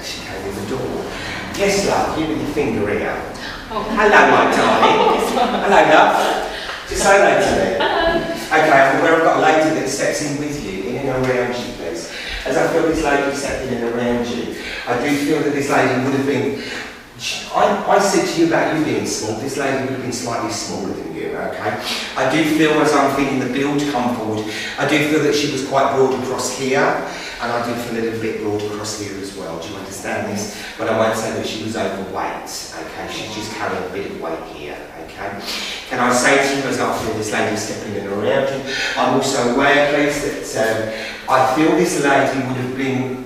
she came in the door. Yes, love, you with your finger here. Oh. Hello, my darling. Hello, love. Just say hello to me. Hello. Okay, I'm aware I've got a lady that steps in with you, in and around you, please. As I feel this lady stepping in and around you, I do feel that this lady would have been... I said to you about you being small, this lady would have been slightly smaller than you, okay? I do feel, as I'm feeling the build come forward, I do feel that she was quite broad across here, and I do feel a little bit broad across here as well. Do you understand this? But I won't say that she was overweight, okay? She's just carrying a bit of weight here, okay? Can I say to you, as I feel this lady stepping in and around you, I'm also aware, please, that I feel this lady would have been...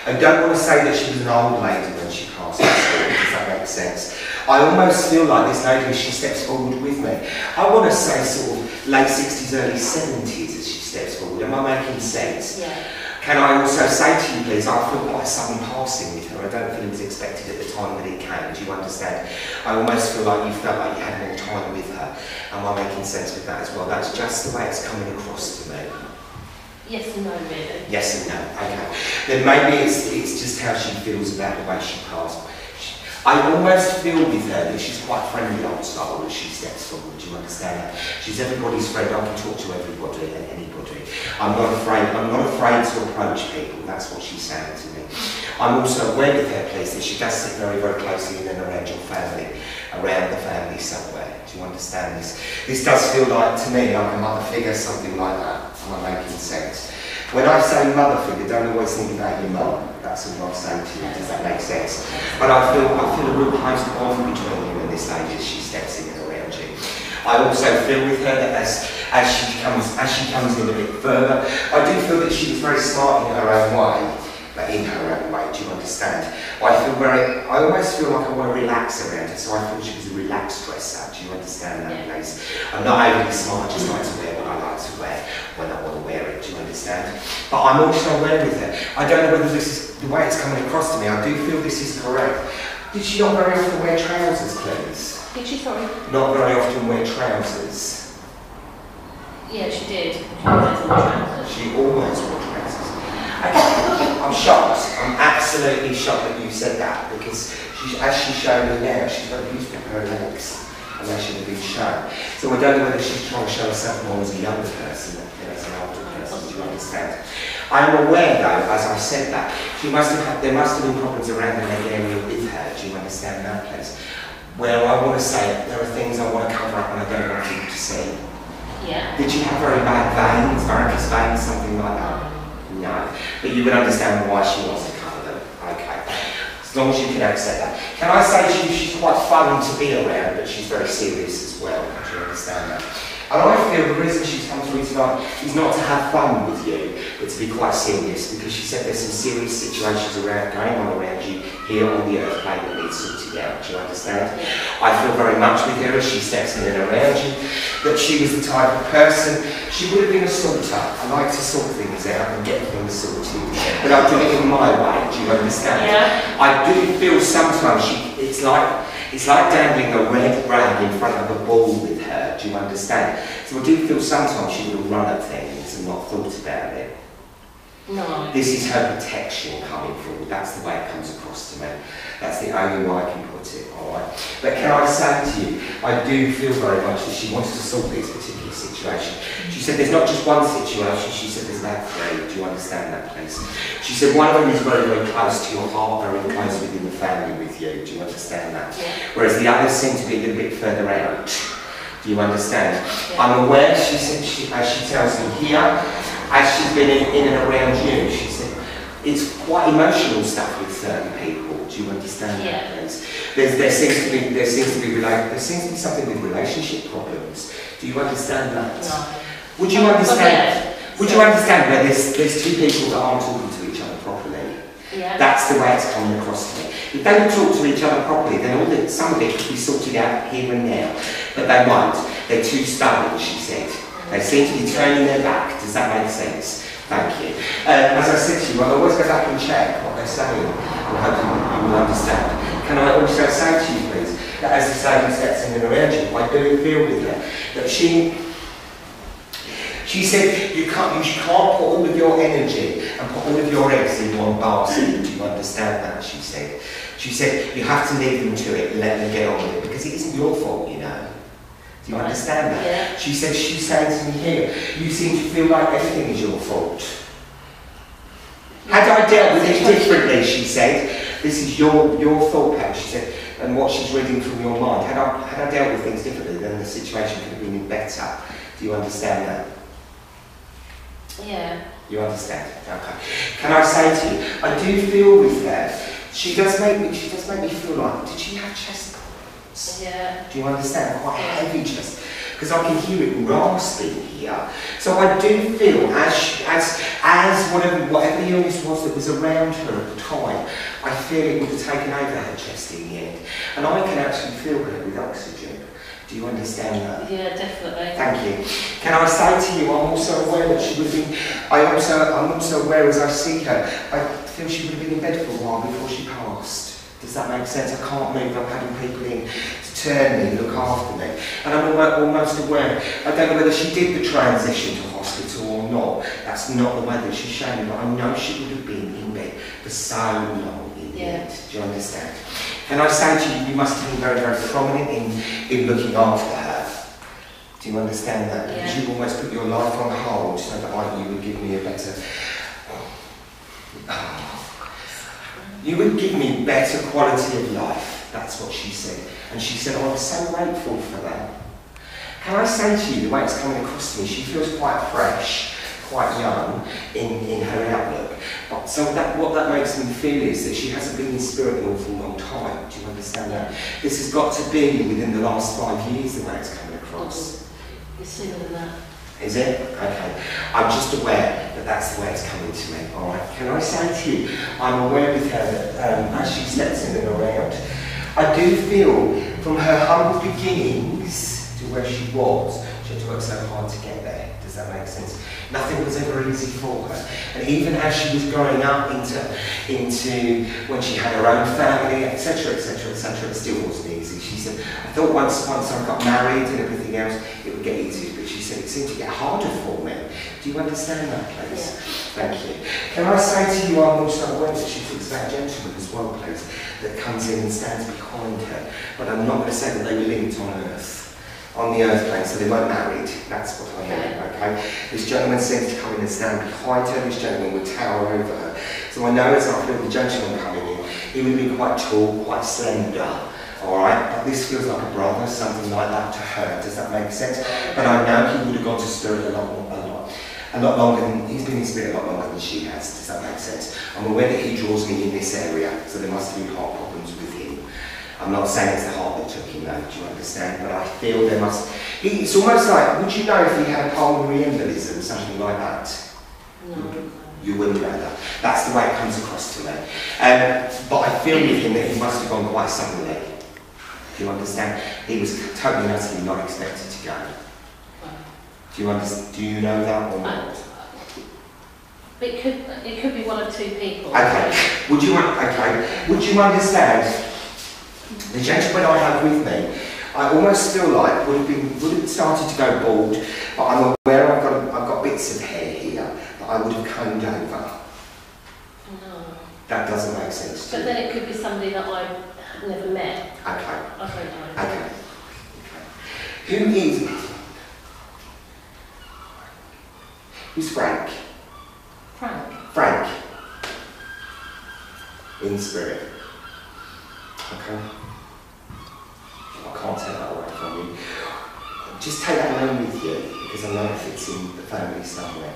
I don't want to say that she was an old lady when she passed away, does that make sense? I almost feel like this lady, as she steps forward with me, I want to say sort of late 60s, early 70s as she steps forward. Am I making sense? Yeah. Can I also say to you, please, I feel quite a sudden passing with her. I don't feel it was expected at the time that it came. Do you understand? I almost feel like you felt like you had more time with her. Am I making sense with that as well? That's just the way it's coming across to me. Yes and no, really. Yes and no, okay. Then maybe it's just how she feels about the way she passed. I almost feel with her that she's quite friendly old style as she steps forward, do you understand that? She's everybody's friend, I can talk to everybody and anybody. I'm not afraid to approach people, that's what she's saying to me. I'm also aware with her, please, that she does sit very, very closely in and around your family, around the family somewhere. Do you understand this? This does feel like, to me, like a mother figure, something like that. Am I making sense? When I say mother figure, don't always think about your mum. That's all I'm saying to you. Does that make sense? But I feel a real close bond between you and this lady as she steps in and around you. I also feel with her that as she comes in a bit further, I do feel that she was very smart in her own way. But in her own way, do you understand? I almost feel like I want to relax around her, so I feel she was a relaxed dresser. Do you understand that, please? I'm not overly smart, I just like to wear what I like to wear when I want to wear it, do you understand? But I'm also aware with her. I don't know whether this is the way it's coming across to me, I do feel this is correct. Did she not very often wear trousers, please? Did she, sorry? Not very often wear trousers. Yeah, she did. She always wore trousers. She always wore trousers. I'm shocked. I'm absolutely shocked that you said that, because as she's showing me now, she's very beautiful with her legs, and they should have been shown. So I don't know whether she's trying to show herself more as a younger person than as an older person. Do you understand? I'm aware, though, as I said that, there must have been problems around the leg area with her. Do you understand that, please? Where I want to say there are things I want to cover up and I don't want people to see. Yeah. Did she have very bad veins, varicose veins, something like that? No, but you would understand why she wants to cover them. Okay, as long as you can accept that. Can I say to you, she's quite fun to be around, but she's very serious as well. Do you understand that? And I feel the reason she's come through tonight is not to have fun with you, but to be quite serious, because she said there's some serious situations going on around you here on the earth plane that needs sorted out. Do you understand? I feel very much with her as she steps in and around you, that she was the type of person, she would have been a sorter. I like to sort things out and get things sorted, but I'll do it in my way. Do you understand? Yeah. I do feel sometimes it's like dangling a red rag in front of a ball with her, do you understand? So I do feel sometimes she would have run at things and not thought about it. No. This is her protection coming forward, that's the way it comes across to me. That's the only way I can put it, alright? But can I say to you, I do feel very much that she wants to solve this particular situation. She said there's not just one situation, she said there's about three. Do you understand that, please? She said one of them is very, very close to your heart, very close within the family with you. Do you understand that? Yeah. Whereas the others seem to be a little bit further out. Do you understand? Yeah. I'm aware, she said, as she tells me here, as she's been in and around you, she said, it's quite emotional stuff with certain people. Do you understand that, please? There seems to be something with relationship problems. Do you understand that? No. Would you understand? Would you understand where there's two people that aren't talking to each other properly? Yeah. That's the way it's coming across to me. If they would talk to each other properly, then some of it could be sorted out here and now. But they won't. They're too stubborn, she said. They seem to be turning their back. Does that make sense? Thank you. As I said to you, I'll always go back and check what they're saying. I'm hoping you will understand. Can I also say to you, please, that as this lady steps in and around you, I do feel with her that she said you can't put all of your energy and put all of your eggs in one basket. you understand that? She said. She said, you have to leave them to it, let them get on with it, because it isn't your fault, you know. Do you understand that? Yeah. She said, she's saying to me here, you seem to feel like everything is your fault. Had I dealt with it differently, she said, this is your thought pattern, she said, and what she's reading from your mind. Had I dealt with things differently, then the situation could have been better. Do you understand that? Yeah. You understand? Okay. Can I say to you, I do feel with her, she does make me feel like, did she have chest problems? Yeah. Do you understand? Quite heavy chest. Because I can hear it rasping here. So I do feel, as whatever the illness was that was around her at the time, I feel it would have taken over her chest in the end. And I can actually feel her with oxygen. Do you understand that? Yeah, definitely. Thank you. Can I say to you, I'm also aware that she would have been, I'm also aware as I see her, I feel she would have been in bed for a while before she passed. Does that make sense? I can't move, I'm having people in to turn me, look after me. And I'm almost aware, I don't know whether she did the transition to hospital or not. That's not the way that she's shown me, but I know she would have been in bed for so long in the end. Do you understand? Can I say to you, you must have been very, very prominent in looking after her. Do you understand that? Yeah. Because you almost put your life on hold so that you would give me a better... You would give me better quality of life. That's what she said. And she said, oh, I'm so grateful for that. Can I say to you, the way it's coming across to me, she feels quite fresh, quite young in her outlook. But so what that makes me feel is that she hasn't been in spirit an awful long time. Do you understand that? This has got to be within the last 5 years, the way it's coming across. It's sooner than that. Is it? Okay. I'm just aware that that's the way it's coming to me. All right. Can I say to you, I'm aware with her that as she steps in and around, I do feel from her humble beginnings to where she was, she had to work so hard to get there. Does that make sense? Nothing was ever easy for her. And even as she was growing up into when she had her own family, etc., etc., etc., it still wasn't easy. She said, I thought once I got married and everything else, it would get easier, but she said it seemed to get harder for me. Do you understand that, please? Yeah. Thank you. Can I say to you, I'm also aware that she thinks about a gentleman as well, please, that comes in and stands behind her. But I'm not going to say that they were linked on earth. On the earth plane, so they weren't married. That's what I mean, okay? This gentleman seems to come in and stand behind her. This gentleman would tower over her. So I know as I feel the gentleman coming in, he would be quite tall, quite slender, alright? But this feels like a brother, something like that to her. Does that make sense? But I know he would have gone to spirit a lot longer than, he's been in spirit a lot longer than she has. Does that make sense? I'm aware that he draws me in this area, so there must have been heart problems with him. I'm not saying it's the heart that took him though, do you understand? But I feel there must... It's almost like, would you know if he had a pulmonary embolism, something like that? No. You wouldn't know that. That's the way it comes across to me. But I feel with him that he must have gone quite suddenly. Do you understand? He was totally and utterly not expected to go. Do you understand? Do you know that or not? It could be one of two people. Okay. Would you understand? The gentleman I have with me, I almost feel like would have started to go bald, but I'm aware I've got bits of hair here that I would have combed over. No. That doesn't make sense to But you. then it could be somebody that I've never met. Okay. I don't know. Okay. Who is it? Who's Frank? Frank. In spirit. Okay. I can't take that away from you. Just take that along with you, because I know it fits in the family somewhere.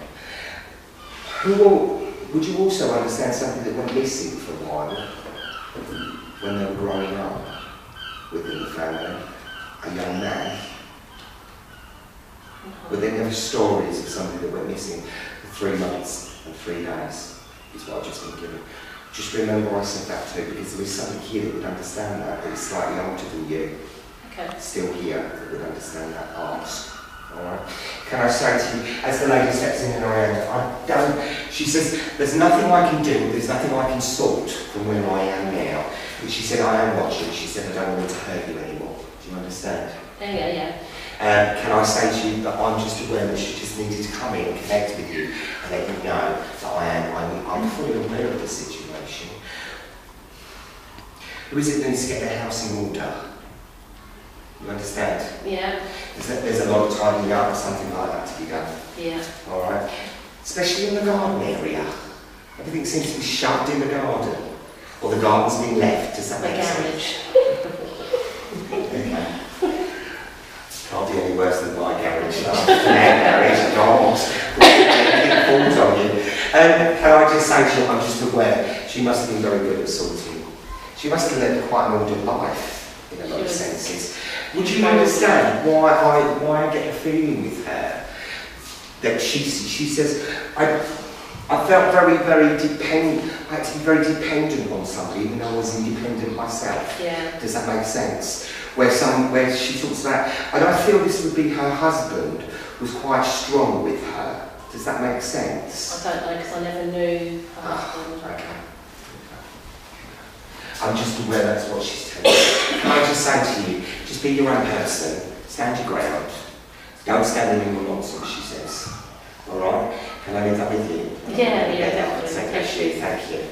Would you also understand something that went missing for a while when they were growing up within the family? A young man. Were there never stories of something that went missing for 3 months and 3 days? Is what I've just been given. Just remember I said that too, because there is somebody here that would understand that is slightly older than you. Okay. Still here that would understand that. Ask. Alright? Can I say to you, as the lady steps in and around, she says, there's nothing I can do, there's nothing I can sort from where I am now. But she said, I am watching. She said, I don't want to hurt you anymore. Do you understand? Yeah. Can I say to you that I'm just aware that she just needed to come in and connect with you and let you know that I'm fully aware of the situation. Who is it that needs to get their house in order? You understand? Yeah. There's a lot of tidying up or something like that to be done. Yeah. Alright? Especially in the garden area. Everything seems to be shoved in the garden. Or the garden's been left. Does that My make garage. sense? Okay. Can't be any worse than my garage. Their garage, God. It falls on you. Can I just say to you, I'm just aware, she must have been very good at sorting. She must have led quite an ordered life, in a lot of senses. Would you understand why I get a feeling with her that she says, I felt very dependent. I had to be very dependent on somebody, even though I was independent myself. Yeah. Does that make sense? Where she talks about, and I feel this would be her husband was quite strong with her. Does that make sense? I don't know, because I never knew her husband. Okay. I'm just aware that's what she's telling me. Can I just say to you, just be your own person, stand your ground, don't stand in your nonsense, she says. Alright? Can I leave that with you? Yeah, definitely. Thank you.